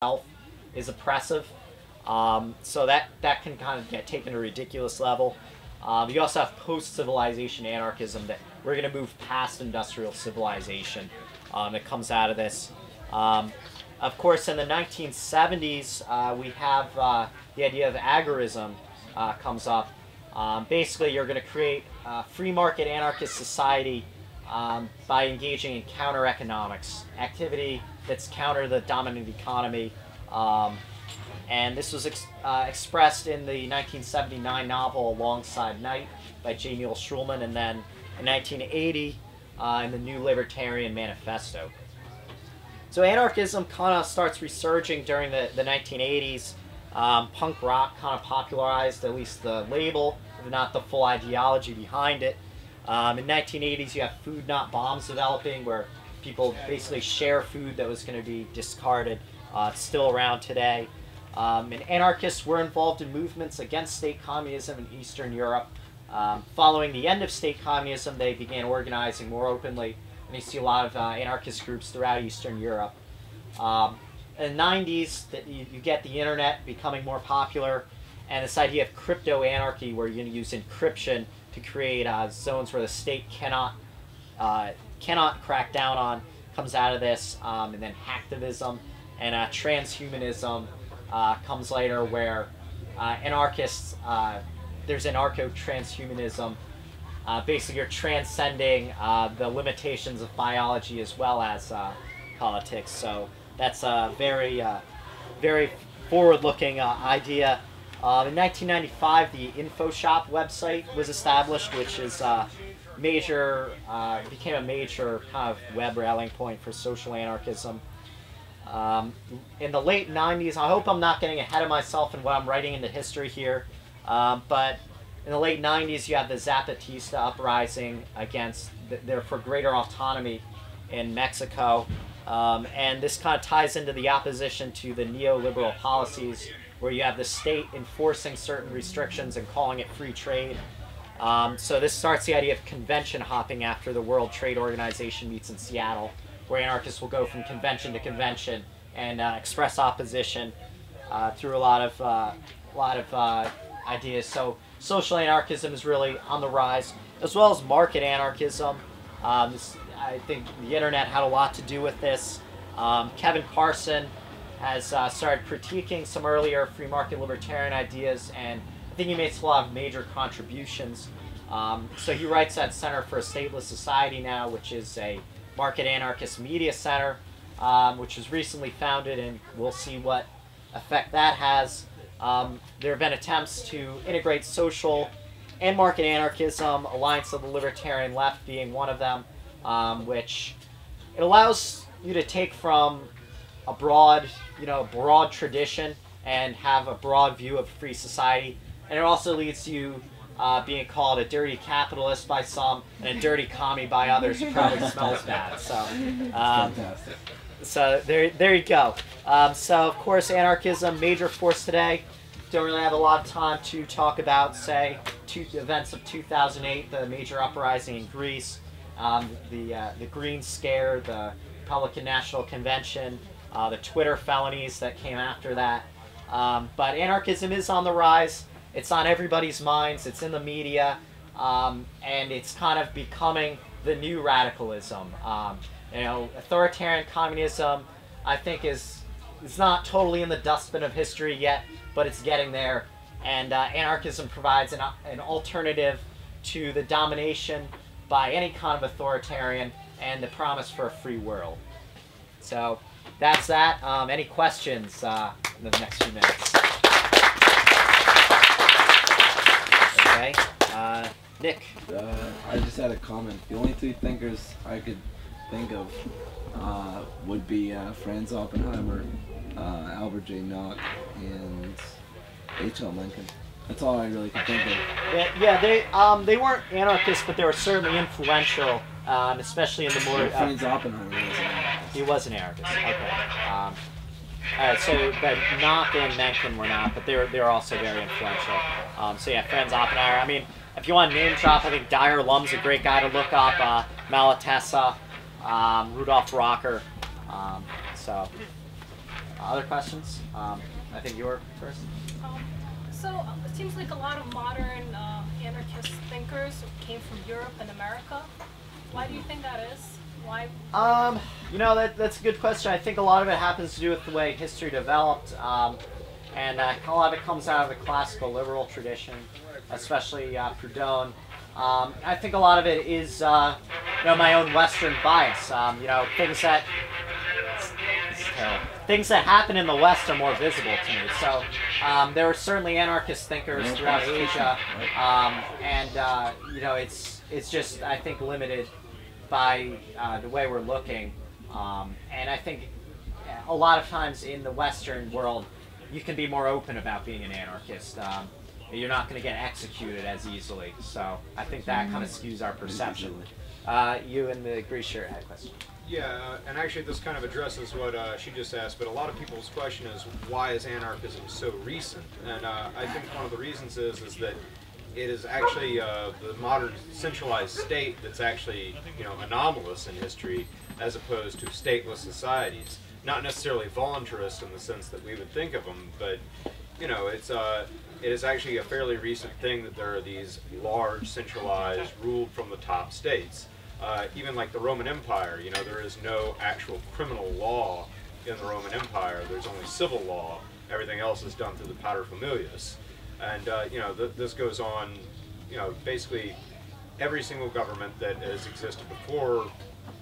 itself is oppressive. So that can kind of get taken to a ridiculous level. You also have post-civilization anarchism, that we're going to move past industrial civilization. That comes out of this. Of course, in the 1970s, we have the idea of agorism comes up. Basically, you're going to create a free market anarchist society by engaging in counter-economics, activity that's counter the dominant economy. And this was expressed in the 1979 novel Alongside Night by J. Neil Schulman, and then in 1980 in the New Libertarian Manifesto. So anarchism kind of starts resurging during the 1980s. Punk rock kind of popularized at least the label, if not the full ideology behind it. In 1980s, you have Food Not Bombs developing, where people basically share food that was going to be discarded. It's still around today. And anarchists were involved in movements against state communism in Eastern Europe. Following the end of state communism, they began organizing more openly, and you see a lot of anarchist groups throughout Eastern Europe. In the 90s, you get the internet becoming more popular, and this idea of crypto anarchy, where you're going to use encryption to create zones where the state cannot crack down on, comes out of this. And then hacktivism and transhumanism comes later, where anarchists, there's anarcho-transhumanism. Basically, you're transcending the limitations of biology as well as politics. So that's a very, very forward-looking idea. In 1995, the InfoShop website was established, which is became a major kind of web rallying point for social anarchism. In the late 90s, I hope I'm not getting ahead of myself in what I'm writing into history here, but in the late 90s, you have the Zapatista uprising for greater autonomy in Mexico, and this kind of ties into the opposition to the neoliberal policies, where you have the state enforcing certain restrictions and calling it free trade. So this starts the idea of convention hopping after the World Trade Organization meets in Seattle, where anarchists will go from convention to convention and express opposition through a lot of ideas. So social anarchism is really on the rise, as well as market anarchism. I think the internet had a lot to do with this. Kevin Carson has started critiquing some earlier free market libertarian ideas, and I think he makes a lot of major contributions. So he writes at Center for a Stateless Society now, which is a market anarchist media center, which was recently founded, and we'll see what effect that has. There have been attempts to integrate social and market anarchism, Alliance of the Libertarian Left being one of them, which it allows you to take from a broad tradition and have a broad view of free society, and it also leads to you being called a dirty capitalist by some and a dirty commie by others. Who probably smells bad. So, fantastic. So there you go. So of course, anarchism, major force today. Don't really have a lot of time to talk about, say, events of 2008, the major uprising in Greece, the Green Scare, the Republican National Convention, the Twitter felonies that came after that. But anarchism is on the rise. It's on everybody's minds. It's in the media, and it's kind of becoming the new radicalism. Authoritarian communism, I think, is not totally in the dustbin of history yet, but it's getting there. And anarchism provides an alternative to the domination by any kind of authoritarian and the promise for a free world. So that's that. Any questions in the next few minutes? Okay. Nick? I just had a comment. The only two thinkers I could think of would be Franz Oppenheimer, Albert J. Nock, and H.L. Mencken. That's all I really could think of. Yeah, they weren't anarchists, but they were certainly influential, especially in the more... Franz Oppenheimer was an anarchist. He was an anarchist, okay. Alright, so but Nock and Mencken were not, but they're also very influential. So yeah, Franz Oppenheimer. I mean, if you want to name drop, I think Dyer Lum's a great guy to look up. Malatesta, Rudolf Rocker. So Other questions? I think you were first. So it seems like a lot of modern anarchist thinkers came from Europe and America. Why do you think that is? Why? You know, that's a good question. I think a lot of it happens to do with the way history developed, and a lot of it comes out of the classical liberal tradition, especially Proudhon. I think a lot of it is, you know, my own Western bias. You know, things that happen in the West are more visible to me. So there were certainly anarchist thinkers throughout Asia, and you know, it's just, I think, limited by the way we're looking. And I think a lot of times in the Western world, you can be more open about being an anarchist. You're not going to get executed as easily. So I think that kind of skews our perception. You in the gray shirt had a question. Yeah, and actually this kind of addresses what she just asked, but a lot of people's question is, why is anarchism so recent? And I think one of the reasons is that it is actually the modern centralized state that's actually, you know, anomalous in history, as opposed to stateless societies. Not necessarily voluntarist in the sense that we would think of them, but, you know, it is actually a fairly recent thing that there are these large, centralized, ruled from the top states. Even like the Roman Empire, you know, there is no actual criminal law in the Roman Empire. There's only civil law. Everything else is done through the paterfamilias. And, you know, this goes on, you know, basically every single government that has existed before,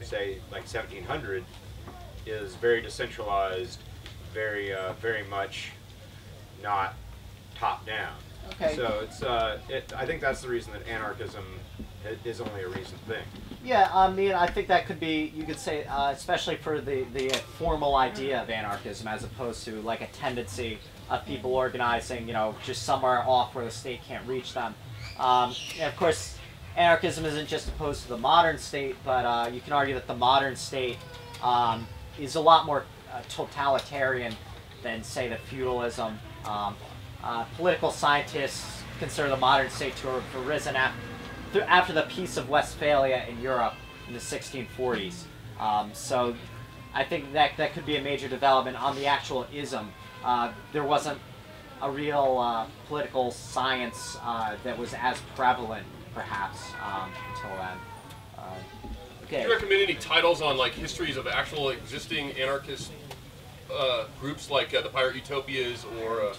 say, like 1700, is very decentralized, very much not top-down. Okay. So it's, I think that's the reason that anarchism is only a recent thing. Yeah, I mean, I think that could be, you could say, especially for the formal idea of anarchism, as opposed to like a tendency of people organizing, you know, just somewhere off where the state can't reach them. And of course, anarchism isn't just opposed to the modern state, but you can argue that the modern state is a lot more totalitarian than, say, the feudalism. Political scientists consider the modern state to have arisen after the Peace of Westphalia in Europe in the 1640s. So I think that could be a major development on the actual ism. There wasn't a real political science that was as prevalent, perhaps, until then. Okay. Do you recommend any titles on like histories of actual existing anarchist groups, like the Pirate Utopias or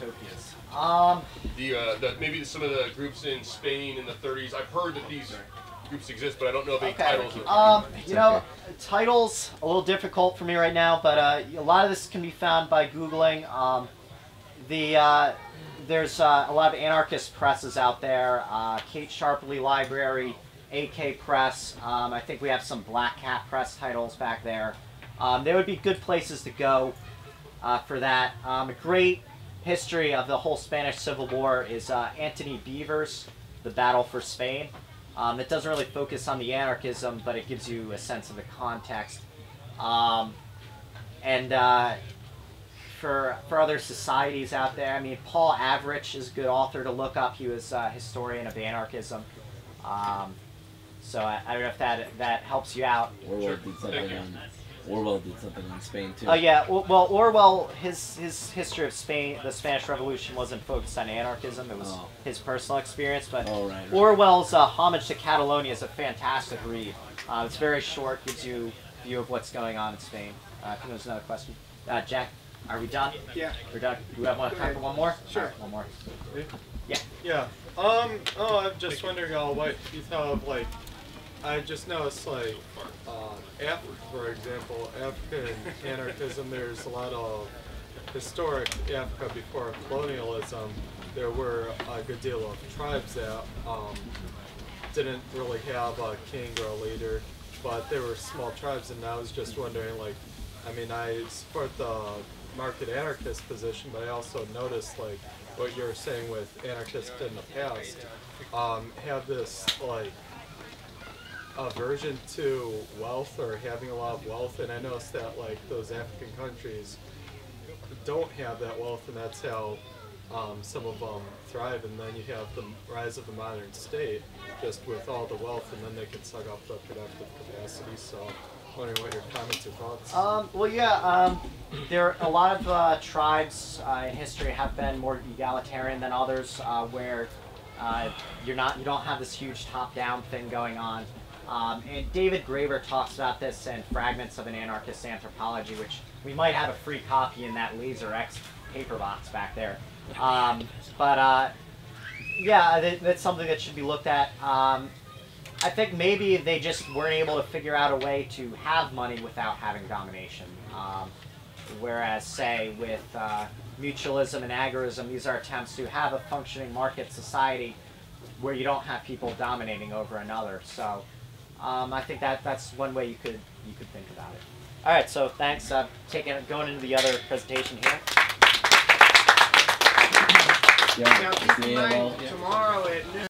maybe some of the groups in Spain in the 30s? I've heard that these groups exist, but I don't know of any titles. You know, titles a little difficult for me right now, but a lot of this can be found by Googling. There's a lot of anarchist presses out there. Kate Sharpley Library, AK Press. I think we have some Black Cat Press titles back there. They would be good places to go for that. A great history of the whole Spanish Civil War is Anthony Beever's The Battle for Spain. It doesn't really focus on the anarchism, but it gives you a sense of the context. For other societies out there, I mean, Paul Avrich is a good author to look up. He was a historian of anarchism. So I don't know if that helps you out. Orwell did something on Spain too. Oh yeah, well Orwell, his history of Spain, the Spanish Revolution, wasn't focused on anarchism. It was his personal experience. But right. Orwell's Homage to Catalonia is a fantastic read. It's very short, gives you a view of what's going on in Spain. I think there's another question. Jack, are we done? Yeah. We're done. Do we have time for one more? Sure. Right, one more. Yeah. Yeah. I'm just wondering what you thought of, like, I just noticed, like, Africa, for example, African anarchism, there's a lot of historic Africa before colonialism. There were a good deal of tribes that didn't really have a king or a leader, but they were small tribes, and I was just wondering, like, I mean, I support the market anarchist position, but I also noticed, like, what you were saying with anarchists in the past, have this, like, aversion to wealth or having a lot of wealth, and I noticed that, like, those African countries don't have that wealth, and that's how some of them thrive. And then you have the rise of the modern state, just with all the wealth, and then they can suck up the productive capacity. So wondering what your comments or thoughts. Well, yeah, there are a lot of tribes in history have been more egalitarian than others, where you don't have this huge top-down thing going on. And David Graeber talks about this in Fragments of an Anarchist Anthropology, which we might have a free copy in that Laser X paper box back there. Yeah, that's something that should be looked at. I think maybe they just weren't able to figure out a way to have money without having domination. Whereas, say, with mutualism and agorism, these are attempts to have a functioning market society where you don't have people dominating over another. So I think that's one way you could think about it. All right, so thanks. Going into the other presentation here. Yeah, Now keep in see you mind, all. tomorrow at noon.